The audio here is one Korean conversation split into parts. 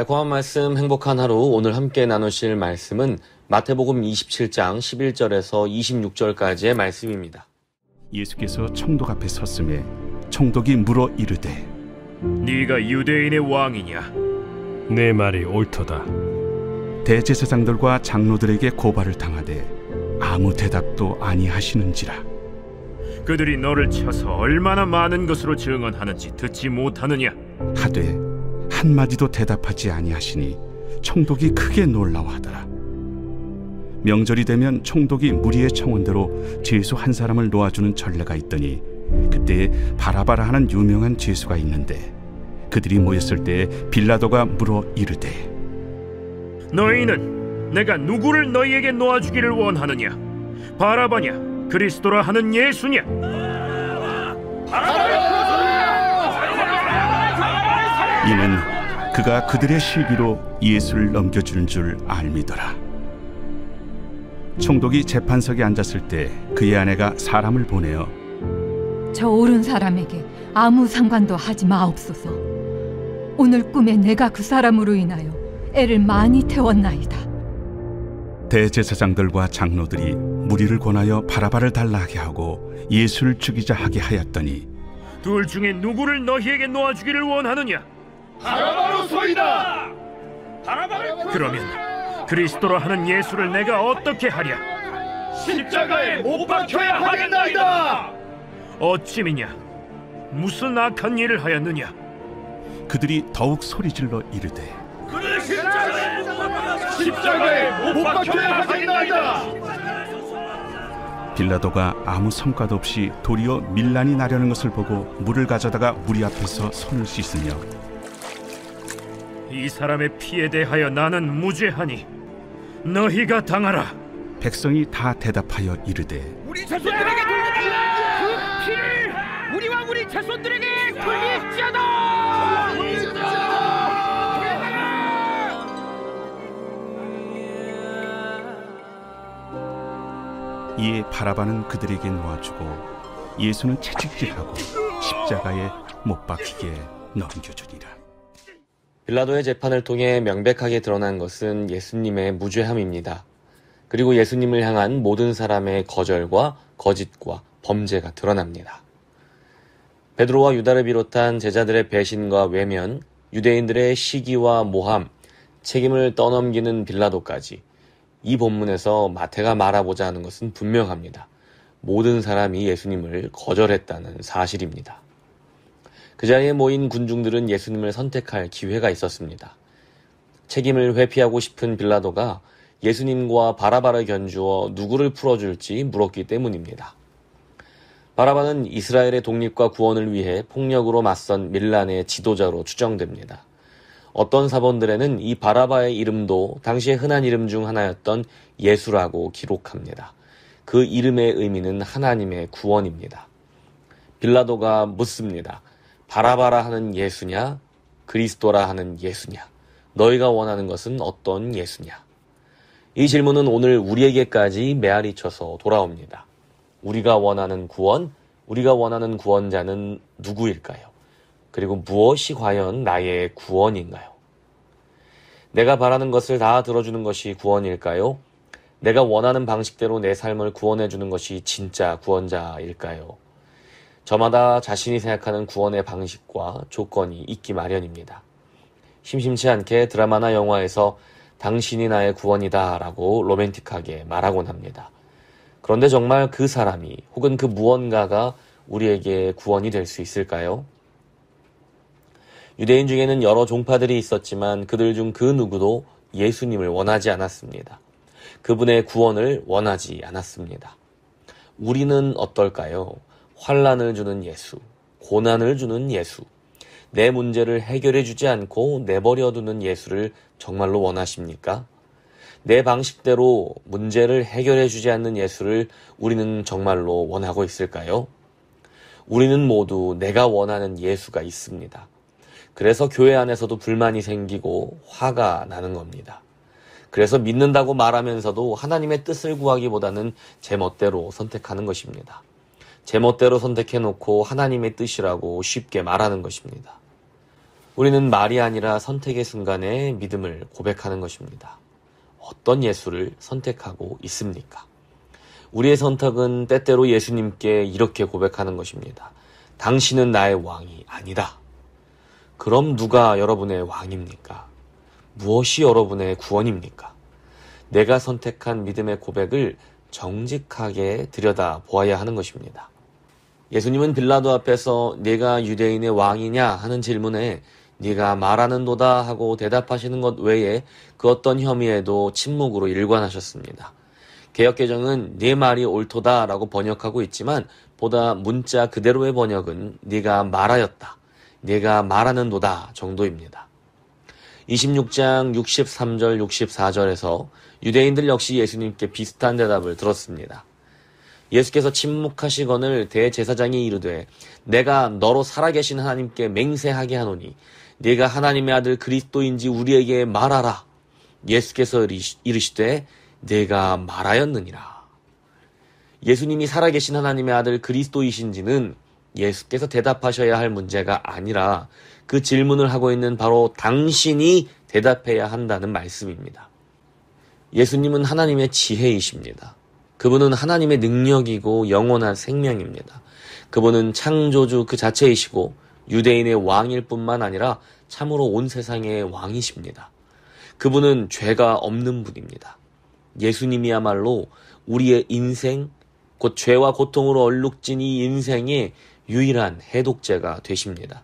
달콤한 말씀, 행복한 하루. 오늘 함께 나누실 말씀은 마태복음 27장 11절에서 26절까지의 말씀입니다. 예수께서 총독 앞에 섰음에 총독이 물어 이르되 네가 유대인의 왕이냐? 내 말이 옳도다. 대제사장들과 장로들에게 고발을 당하되 아무 대답도 아니하시는지라. 그들이 너를 쳐서 얼마나 많은 것으로 증언하는지 듣지 못하느냐? 하되 한마디도 대답하지 아니하시니 총독이 크게 놀라워하더라. 명절이 되면 총독이 무리의 청원대로 죄수 한 사람을 놓아주는 전례가 있더니 그때 바라바라 하는 유명한 죄수가 있는데 그들이 모였을 때 빌라도가 물어 이르되 너희는 내가 누구를 너희에게 놓아주기를 원하느냐? 바라바냐? 그리스도라 하는 예수냐? 이는 그가 그들의 시기로 예수를 넘겨주는 줄 알미더라. 총독이 재판석에 앉았을 때 그의 아내가 사람을 보내어 저 옳은 사람에게 아무 상관도 하지 마옵소서. 오늘 꿈에 내가 그 사람으로 인하여 애를 많이 태웠나이다. 대제사장들과 장로들이 무리를 권하여 바라바를 달라하게 하고 예수를 죽이자 하게 하였더니 둘 중에 누구를 너희에게 놓아주기를 원하느냐? 바라바로소이다. 그러면 그리스도라 하는 예수를 내가 어떻게 하랴? 십자가에 못 박혀야 하겠나이다. 어찌미냐? 무슨 악한 일을 하였느냐? 그들이 더욱 소리질러 이르되 십자가에 못 박혀야 하겠나이다. 빌라도가 아무 성과도 없이 도리어 밀란이 나려는 것을 보고 물을 가져다가 무리 앞에서 손을 씻으며 이 사람의 피에 대하여 나는 무죄하니 너희가 당하라. 백성이 다 대답하여 이르되 우리 자손들에게 돌리라. 그 피를 우리와 우리 자손들에게 돌릴지어다. 이에 바라바는 그들에게 놓아주고 예수는 채찍질하고 십자가에 못 박히게 넘겨주니라. 빌라도의 재판을 통해 명백하게 드러난 것은 예수님의 무죄함입니다. 그리고 예수님을 향한 모든 사람의 거절과 거짓과 범죄가 드러납니다. 베드로와 유다를 비롯한 제자들의 배신과 외면, 유대인들의 시기와 모함, 책임을 떠넘기는 빌라도까지 이 본문에서 마태가 말하고자 하는 것은 분명합니다. 모든 사람이 예수님을 거절했다는 사실입니다. 그 자리에 모인 군중들은 예수님을 선택할 기회가 있었습니다. 책임을 회피하고 싶은 빌라도가 예수님과 바라바를 견주어 누구를 풀어줄지 물었기 때문입니다. 바라바는 이스라엘의 독립과 구원을 위해 폭력으로 맞선 밀란의 지도자로 추정됩니다. 어떤 사본들에는 이 바라바의 이름도 당시의 흔한 이름 중 하나였던 예수라고 기록합니다. 그 이름의 의미는 하나님의 구원입니다. 빌라도가 묻습니다. 바라바라 하는 예수냐? 그리스도라 하는 예수냐? 너희가 원하는 것은 어떤 예수냐? 이 질문은 오늘 우리에게까지 메아리 쳐서 돌아옵니다. 우리가 원하는 구원, 우리가 원하는 구원자는 누구일까요? 그리고 무엇이 과연 나의 구원인가요? 내가 바라는 것을 다 들어주는 것이 구원일까요? 내가 원하는 방식대로 내 삶을 구원해주는 것이 진짜 구원자일까요? 저마다 자신이 생각하는 구원의 방식과 조건이 있기 마련입니다. 심심치 않게 드라마나 영화에서 당신이 나의 구원이다 라고 로맨틱하게 말하곤 합니다. 그런데 정말 그 사람이 혹은 그 무언가가 우리에게 구원이 될 수 있을까요? 유대인 중에는 여러 종파들이 있었지만 그들 중 그 누구도 예수님을 원하지 않았습니다. 그분의 구원을 원하지 않았습니다. 우리는 어떨까요? 환난을 주는 예수, 고난을 주는 예수, 내 문제를 해결해 주지 않고 내버려 두는 예수를 정말로 원하십니까? 내 방식대로 문제를 해결해 주지 않는 예수를 우리는 정말로 원하고 있을까요? 우리는 모두 내가 원하는 예수가 있습니다. 그래서 교회 안에서도 불만이 생기고 화가 나는 겁니다. 그래서 믿는다고 말하면서도 하나님의 뜻을 구하기보다는 제 멋대로 선택하는 것입니다. 제 멋대로 선택해놓고 하나님의 뜻이라고 쉽게 말하는 것입니다. 우리는 말이 아니라 선택의 순간에 믿음을 고백하는 것입니다. 어떤 예수를 선택하고 있습니까? 우리의 선택은 때때로 예수님께 이렇게 고백하는 것입니다. 당신은 나의 왕이 아니다. 그럼 누가 여러분의 왕입니까? 무엇이 여러분의 구원입니까? 내가 선택한 믿음의 고백을 정직하게 들여다보아야 하는 것입니다. 예수님은 빌라도 앞에서 네가 유대인의 왕이냐 하는 질문에 네가 말하는도다 하고 대답하시는 것 외에 그 어떤 혐의에도 침묵으로 일관하셨습니다. 개역개정은 네 말이 옳도다 라고 번역하고 있지만 보다 문자 그대로의 번역은 네가 말하였다, 네가 말하는도다 정도입니다. 26장 63절 64절에서 유대인들 역시 예수님께 비슷한 대답을 들었습니다. 예수께서 침묵하시거늘 대제사장이 이르되 내가 너로 살아계신 하나님께 맹세하게 하노니 네가 하나님의 아들 그리스도인지 우리에게 말하라. 예수께서 이르시되 내가 말하였느니라. 예수님이 살아계신 하나님의 아들 그리스도이신지는 예수께서 대답하셔야 할 문제가 아니라 그 질문을 하고 있는 바로 당신이 대답해야 한다는 말씀입니다. 예수님은 하나님의 지혜이십니다. 그분은 하나님의 능력이고 영원한 생명입니다. 그분은 창조주 그 자체이시고 유대인의 왕일 뿐만 아니라 참으로 온 세상의 왕이십니다. 그분은 죄가 없는 분입니다. 예수님이야말로 우리의 인생, 곧 죄와 고통으로 얼룩진 이 인생의 유일한 해독제가 되십니다.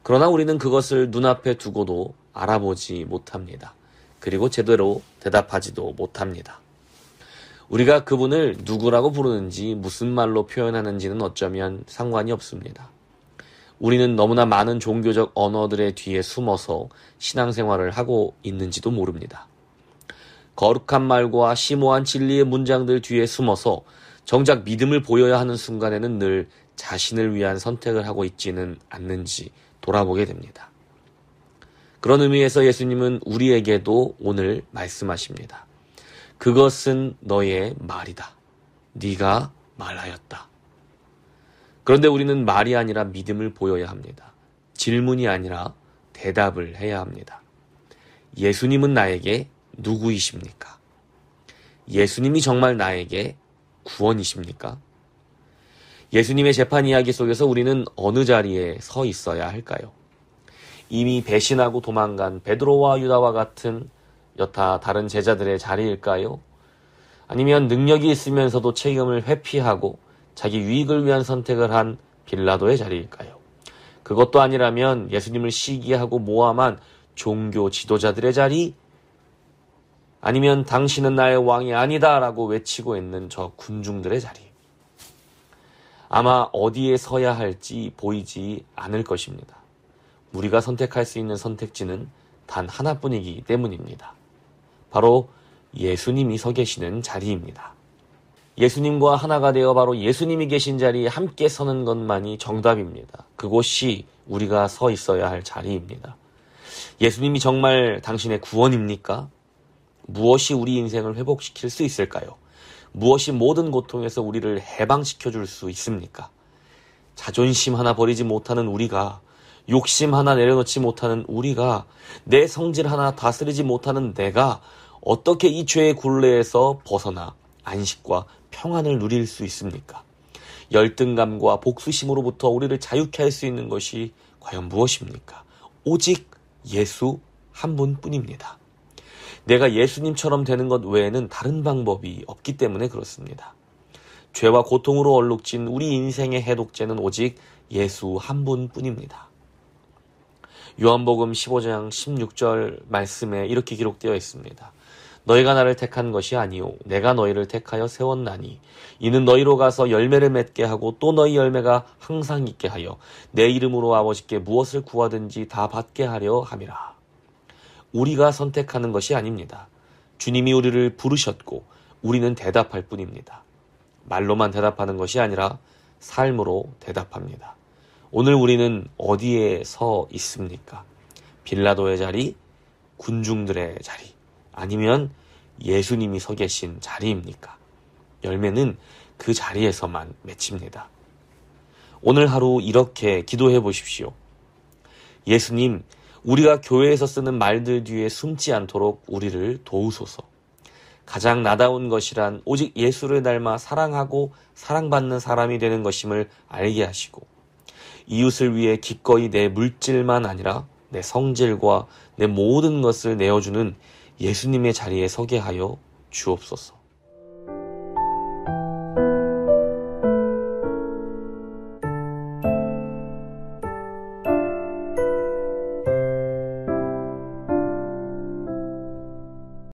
그러나 우리는 그것을 눈앞에 두고도 알아보지 못합니다. 그리고 제대로 대답하지도 못합니다. 우리가 그분을 누구라고 부르는지 무슨 말로 표현하는지는 어쩌면 상관이 없습니다. 우리는 너무나 많은 종교적 언어들의 뒤에 숨어서 신앙생활을 하고 있는지도 모릅니다. 거룩한 말과 심오한 진리의 문장들 뒤에 숨어서 정작 믿음을 보여야 하는 순간에는 늘 자신을 위한 선택을 하고 있지는 않는지 돌아보게 됩니다. 그런 의미에서 예수님은 우리에게도 오늘 말씀하십니다. 그것은 너의 말이다. 네가 말하였다. 그런데 우리는 말이 아니라 믿음을 보여야 합니다. 질문이 아니라 대답을 해야 합니다. 예수님은 나에게 누구이십니까? 예수님이 정말 나에게 구원이십니까? 예수님의 재판 이야기 속에서 우리는 어느 자리에 서 있어야 할까요? 이미 배신하고 도망간 베드로와 유다와 같은 여타 다른 제자들의 자리일까요? 아니면 능력이 있으면서도 책임을 회피하고 자기 유익을 위한 선택을 한 빌라도의 자리일까요? 그것도 아니라면 예수님을 시기하고 모함한 종교 지도자들의 자리? 아니면 당신은 나의 왕이 아니다 라고 외치고 있는 저 군중들의 자리? 아마 어디에 서야 할지 보이지 않을 것입니다. 우리가 선택할 수 있는 선택지는 단 하나뿐이기 때문입니다. 바로 예수님이 서 계시는 자리입니다. 예수님과 하나가 되어 바로 예수님이 계신 자리에 함께 서는 것만이 정답입니다. 그곳이 우리가 서 있어야 할 자리입니다. 예수님이 정말 당신의 구원입니까? 무엇이 우리 인생을 회복시킬 수 있을까요? 무엇이 모든 고통에서 우리를 해방시켜 줄 수 있습니까? 자존심 하나 버리지 못하는 우리가, 욕심 하나 내려놓지 못하는 우리가, 내 성질 하나 다스리지 못하는 내가 어떻게 이 죄의 굴레에서 벗어나 안식과 평안을 누릴 수 있습니까? 열등감과 복수심으로부터 우리를 자유케 할 수 있는 것이 과연 무엇입니까? 오직 예수 한 분뿐입니다. 내가 예수님처럼 되는 것 외에는 다른 방법이 없기 때문에 그렇습니다. 죄와 고통으로 얼룩진 우리 인생의 해독제는 오직 예수 한 분뿐입니다. 요한복음 15장 16절 말씀에 이렇게 기록되어 있습니다. 너희가 나를 택한 것이 아니요 내가 너희를 택하여 세웠나니 이는 너희로 가서 열매를 맺게 하고 또 너희 열매가 항상 있게 하여 내 이름으로 아버지께 무엇을 구하든지 다 받게 하려 함이라. 우리가 선택하는 것이 아닙니다. 주님이 우리를 부르셨고 우리는 대답할 뿐입니다. 말로만 대답하는 것이 아니라 삶으로 대답합니다. 오늘 우리는 어디에 서 있습니까? 빌라도의 자리, 군중들의 자리, 아니면 예수님이 서 계신 자리입니까? 열매는 그 자리에서만 맺힙니다. 오늘 하루 이렇게 기도해 보십시오. 예수님, 우리가 교회에서 쓰는 말들 뒤에 숨지 않도록 우리를 도우소서. 가장 나다운 것이란 오직 예수를 닮아 사랑하고 사랑받는 사람이 되는 것임을 알게 하시고, 이웃을 위해 기꺼이 내 물질만 아니라 내 성질과 내 모든 것을 내어주는 예수님의 자리에 서게 하여 주옵소서.